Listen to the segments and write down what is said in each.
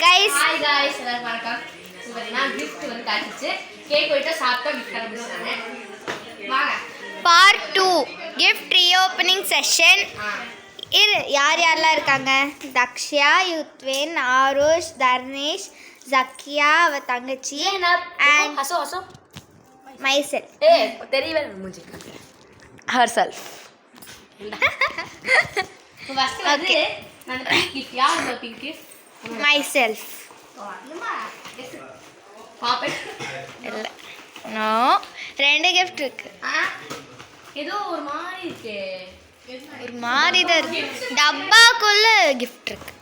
Guys hi guys எல்லாரும் வணக்கம். பாத்தீங்கன்னா gift வந்து காட்டிச்சு. கேக் போயிட்டு சாப்பிட்டா gift கண்டுபிடிச்சாங்க. வாங்க. Part 2 gift reopening session. இது யாரெல்லாம் இருக்காங்க? தக்ஷயா, யுத்வேன், ஆருஷ், தர்னேஷ், ஜக்கியா, அவ தங்கச்சி and ஹசோ myself. தெரியவே மூஞ்சி. herself. ஃபர்ஸ்ட் வந்து நான் பிங்க் gift யார் பிங்க் gift? myself. பாப்பே இல்ல நோ ரெண்டு gift இருக்கு. ஏதோ ஒரு மாதிரி இருக்கு. ஒரு மாதிரி தான் இருக்கு. டப்பாக்குள்ள gift இருக்கு.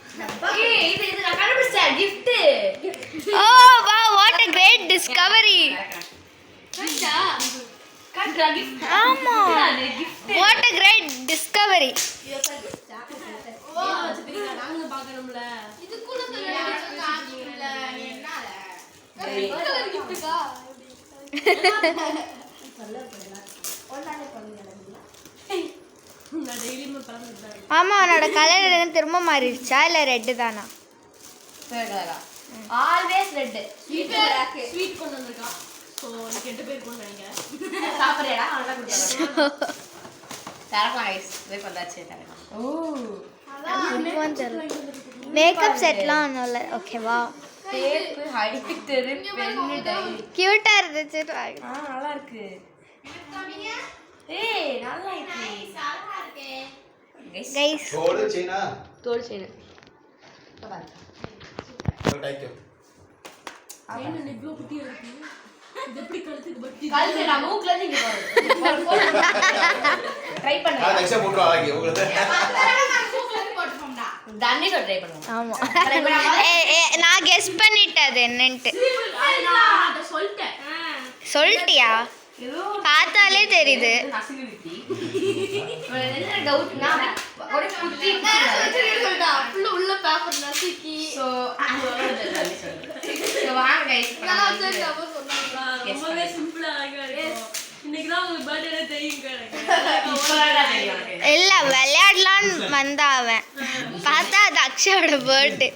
ஏய் இது நான் கண்டுபிடிச்சேன் gift. Oh wow, what a great discovery. கண்டா gift. ஆமா. What a great discovery. நாங்க பார்க்கணும்ல. இது கூட காமிக்கல. என்னால? கலர் giftக்கா? நான் டெய்லியும் பறந்துட்டேன். ஆமா, அவனோட கலர் என்ன திரும்ப மாறிடுச்சா இல்ல ரெட் தானா? கலரா? Always red. ஸ்வீட் கொண்டு வந்திருக்கா. சோ எனக்கு 2 பேர் கொண்டு வரீங்க. சாப்பிடுறடா அவள கொடுத்தா. தரலாம் गाइस. இதே பண்ணாச்சு தரலாம். மேக்கப் செட்லாம் ஒண்ணுல. ஓகேவா? Tape, highlighter, pen, diary. கியூட்டா இருந்துச்சு. நல்லா இருக்கு. ஏய் நல்லா இருக்கு. நல்லா இருக்கு. கைஸ் தோடு செயினா தோல் செயின். பாருங்க. டைக்கு என்ன இவ்ளோ குட்டியா இருக்கு. இது எப்படி கழுத்துக்கு பட்டி? கழுத்து நான் மூக்குல இருந்து இங்க பாரு. ட்ரை பண்ணு. நெக்ஸ்ட் போட்றா ஆகி உங்களுக்கு தண்ணி ட்ரை பண்ணுவோம். ஆமா. நான் கெஸ் பண்ணிட்டேன் அது என்னன்ட்டு. நான் சொல்லிட்டேன். சொல்லிட்டியா? பார்த்தாலே தெரியுது. நசுங்கிருத்தி. என்ன டவுட்னா ஒரு குட்டி சொல்லிட்டா. உள்ள பேப்பர் நசுக்கி. சோ வாங்க गाइस. நான் சொல்லிட்டேன் சொன்னாங்க. ரொம்பவே சிம்பிளா இருக்கு. இன்னைக்கு தான் உங்களுக்கு பர்த்டே தெரியுங்க எனக்கு. இப்பதான் தெரியும் எனக்கு. இல்ல விளையாடலான்னு வந்தா அவன் பார்த்தா அது அக்ஷயோட birthday.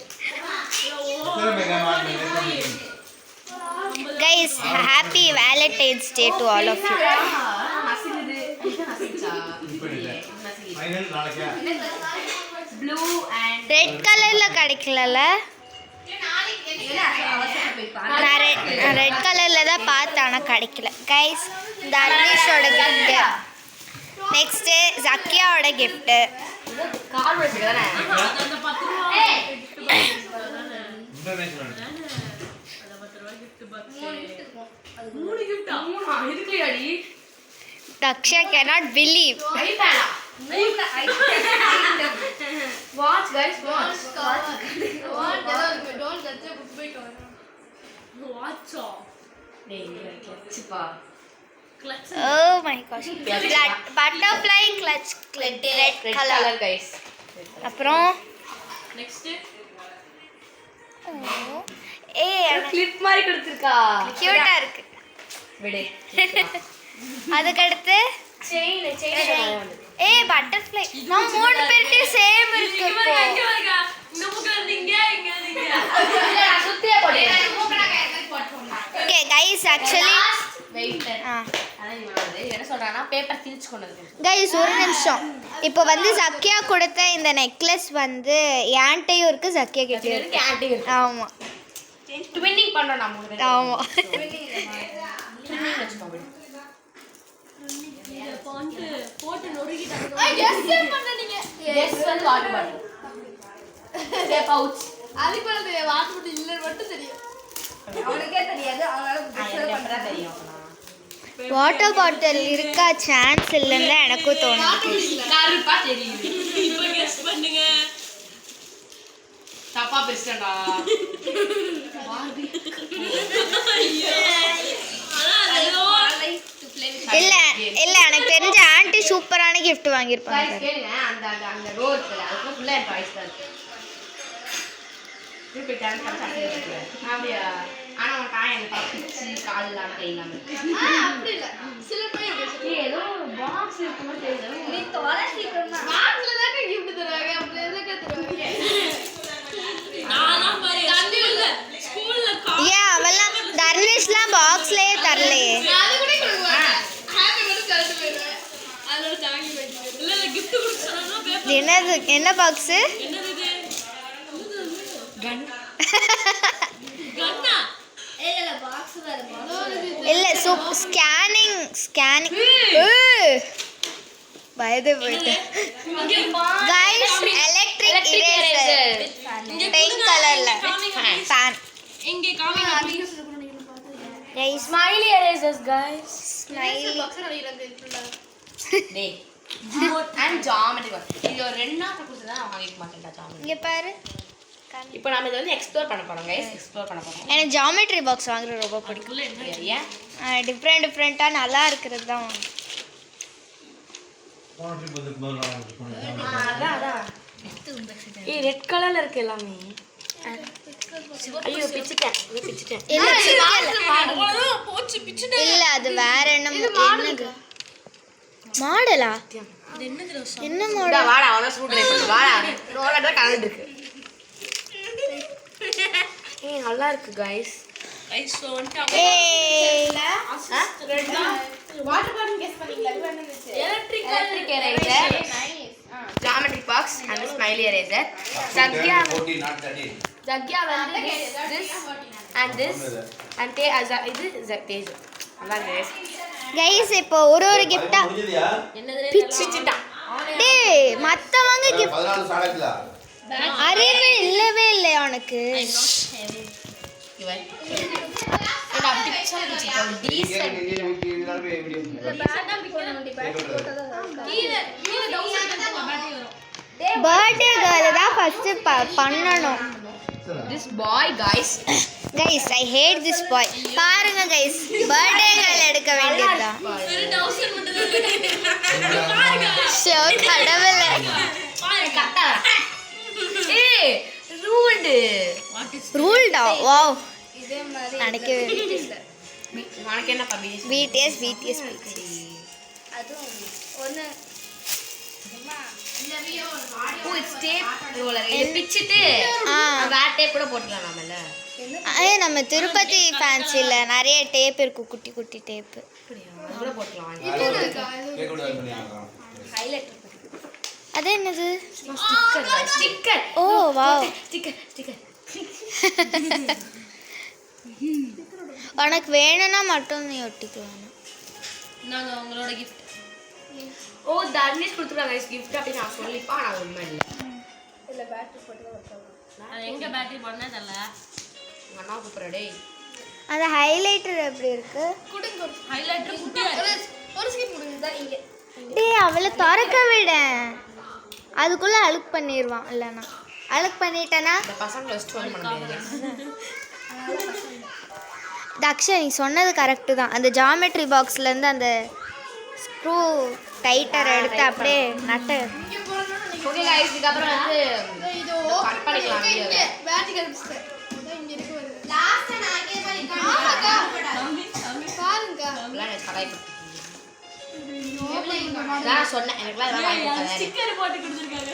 Guys happy valentine's day to all of you. நசுங்குது. நசுங்குச்சா? ஃபைனல் நாளைக்கு ப்ளூ அண்ட் ரெட் கலர்ல கிடைக்கலல. நான் ரெட் கலர்ல தான் பார்த்தேன் ஆனா கிடைக்கல. கைஸ் தர்னேஷோட gift. நெக்ஸ்ட் ஜக்கியாவோட gift. கால் வச்சிருக்கேன். அந்த 10 ரூபாய் இன்டர்நேஷனல் அந்த 10 ரூபாய் gift பாக்ஸ். 3 gift மூணா இருக்குலடி. Daksha cannot believe. ஐபேடா. Watch guys watch. don't touch a book by corner. Watch off. டேய் கிளட்ச்பா. Clutch. Oh my gosh. Butterfly clutch red red color. Colour guys. அப்புறம் Next கிளிப் மாதிரி கொடுத்திருக்கா. கியூட்டா இருக்கு. விடு. அதுக்கு அடுத்து செயின். பட்டர்ஃப்ளை. நம்ம மூணு பேர்ட்டே சேம் இருக்கு இப்போ. இங்க வாங்க. இந்த பக்கம் இருந்தீங்க இங்க இருந்தீங்க. இல்ல நான் சுத்தியே போடுறேன். Okay guys actually wait. அதான் நீ வந்து என்ன சொல்றானா பேப்பர் கிழிச்சு கொண்டு வந்து. கைஸ் ஒரு நிமிஷம். இப்போ வந்து ஜக்கியா கொடுத்த இந்த நெக்லஸ் வந்து ஏன்ட்டையும் இருக்கு ஜக்கியா கிட்டயும் இருக்கு. கேண்டிங் இருக்கு. ஆமா ட்வின்னிங் பண்றோம் நாம மூணு பேரும். ஆமா. ட்வின்னிங் வெச்சுக்கோ விடு. இந்த பாண்ட் போட்டு நொறுக்கிட்டாங்க. எஸ் வந்து வாட்டர் பாட்டில். டே பவுச். அதுக்கு வந்து வாட்டர் பாட்டில் இல்ல மட்டும் தெரியும். அவனுக்கே தெரியாது. அவனால பண்றா தெரியும். வாட்டர் பாட்டில் இருக்கா சான்ஸ் இல்லைன்னு எனக்கும் தோணுது. கருப்பா தெரியுது. இப்போ கெஸ் பண்ணுங்க. தப்பா பேசுறடா. இல்ல இல்ல எனக்கு தெரிஞ்ச ஆன்ட்டி சூப்பரான gift வாங்கியிருப்பாங்க. கேளுங்க அந்த அந்த ரோ இருக்குல அதுக்கு ஃபுல்லா டாய்ஸ் தான் இருக்கு. திருப்பி டான்ஸ் பண்ணி அப்படியா? ஆனா உன் காய் எனக்கு பிச்சு கால்லாம் கையிலாம் இருக்கு. அப்படி இல்ல. சில பேர் ஏதோ பாக்ஸ் இருக்குமா தெரியல. நீ தொலை சீக்கிரம் தான். பாக்ஸ்ல தான் gift தருவாங்க. அப்படி எதுக்கு தருவாங்க? நான் தான் பாரு. தண்ணி என்னது என்ன பாக்ஸ்? என்னது இது? கண்ணா இல்ல ஸ்கேனிங் பயந்து போயிட்டேன். கைஸ் எலக்ட்ரிக் இரேசர் பிங்க் கலர்ல ஃபேன். இங்க காமிங்க guys smiley erasers guys. Smiley டேய் அண்ட் ஜாமெட்ரி பாக்ஸ். இது ஒரு 2 நாள் கொடுத்தா வாங்கிக்க மாட்டேன்டா ஜாமெட்ரி. இங்க பாரு. இப்போ நாம இத வந்து எக்ஸ்ப்ளோர் பண்ண போறோம் गाइस. எக்ஸ்ப்ளோர் பண்ண போறோம். எனக்கு ஜியோமெட்ரி பாக்ஸ் வாங்குறது ரொம்ப பிடிக்கும். ஏன்? டிஃப்ரெண்டா நல்லா இருக்கிறது தான் வாங்குவேன். போன ட்ரிப் வந்து முதல்ல அதான் ஏய் ரெட் கலர்ல இருக்கு எல்லாமே. ஐயோ பிச்சிட்டேன். இல்ல அவ்வளவுதான் போச்சு பிச்சுடா இல்ல அது வேற என்னது மாடலா? இது என்னது ரோசா என்ன டா மாடல்? வாடா அவன ஸ்க்ரூ டிரைவர் பண்ணு வாடா. ரோலடா கலர் இருக்கு. ஏய் நல்லா இருக்கு गाइस. ஐஸ் வந்துட்டு ஏய் electric eraser geometry box and smiley eraser. Sathya 14 not 13. ஜக்யா வந்து this and this and தே இது தேஜ். நல்லா இருக்கு. கைஸ் இப்போ ஒரு கிஃப்டா முடிஞ்சதியா? பிச்சிட்டான். டேய் மத்தவங்க கிஃப்ட் 14 சாடக்கல. அறிவே இல்லவே இல்லை உனக்கு. இவன் ஏடா பிச்சர் பிச்சிட்டான். டீசன்ட். Indian video video. கீழ டவுன் பண்ணா பாட்டி வரும் பர்த்டே கேர்ள் தான் ஃபர்ஸ்ட் பண்ணனும். This boy guys. Guys I hate this boy. பாருங்க கைஸ் பர்த்டே கேர்ள் எடுக்க வேண்டியதா? ஒரு 1000 மட்டும் தான் ஷோ கடவுளே. கட்டா. ஏய் ரூல்டு. ரூல்டா வாவ். நடக்கவே உனக்கு என்ன பண்ணி? BTS oh it's tape roller. இது பிச்சிட்டு வேற டேப் கூட போட்டுக்கலாம் நாமல. நம்ம திருப்பதி ஃபேன்சில நிறைய டேப் இருக்கு, குட்டி குட்டி டேப். அது கூட போட்டுக்கலாம். கேக் கூட பண்ணி ஆகலாம். ஹைலைட் அது என்னது? ஸ்டிக்கர். ஓ வாவ். ஸ்டிக்கர். உனக்கு வேணும்னா மட்டும் நீ ஒட்டிக்கலாம். நாங்க உங்களோட gift ஓ தர்னிஷ் கொடுத்துருக்காங்க गाइस gift அப்படி நான் சொல்லிப்பா நான் உண்மை இல்ல. அது எங்க பேட்டரி பண்ணே தெரியல அண்ணா கூப்பிடுற டேய். அந்த ஹைலைட்டர் எப்படி இருக்கு? ஹைலைட்டர் குட்டியா இருக்கு டேய் அவளை திறக்க விட, அதுக்குள்ள அழுக்கு பண்ணிடுவான். இல்லைன்னா அழுக்கு பண்ணிட்டேன்னா இந்த பசங்களை வச்சுட்டு வந்து பண்ண முடியாது. தக்ஷா நீ சொன்னது கரெக்டு தான். அந்த ஜாமெட்ரி பாக்ஸ்லேருந்து அந்த ஸ்க்ரூ டைட்டர் எடுத்து அப்படியே நட்டு. ஓகே गाइस இதுக்கு அப்புறம் வந்து கட் பண்ணிக்கலாம் வீடியோவை. நான் சொன்னேன் எனக்குலாம் இதெல்லாம் வாங்கி கொடுத்தாங்க. ஸ்டிக்கர் போட்டு கொடுத்திருக்காங்க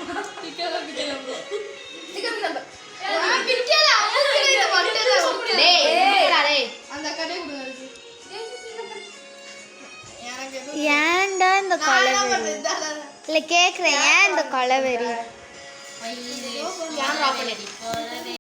டேய் என்னடா டேய். ஏன்டா இந்த கொலவெறி? இல்லை கேட்குறேன், ஏன் இந்த கொலவெறி? கேமரா ஆஃப் பண்ணிடு.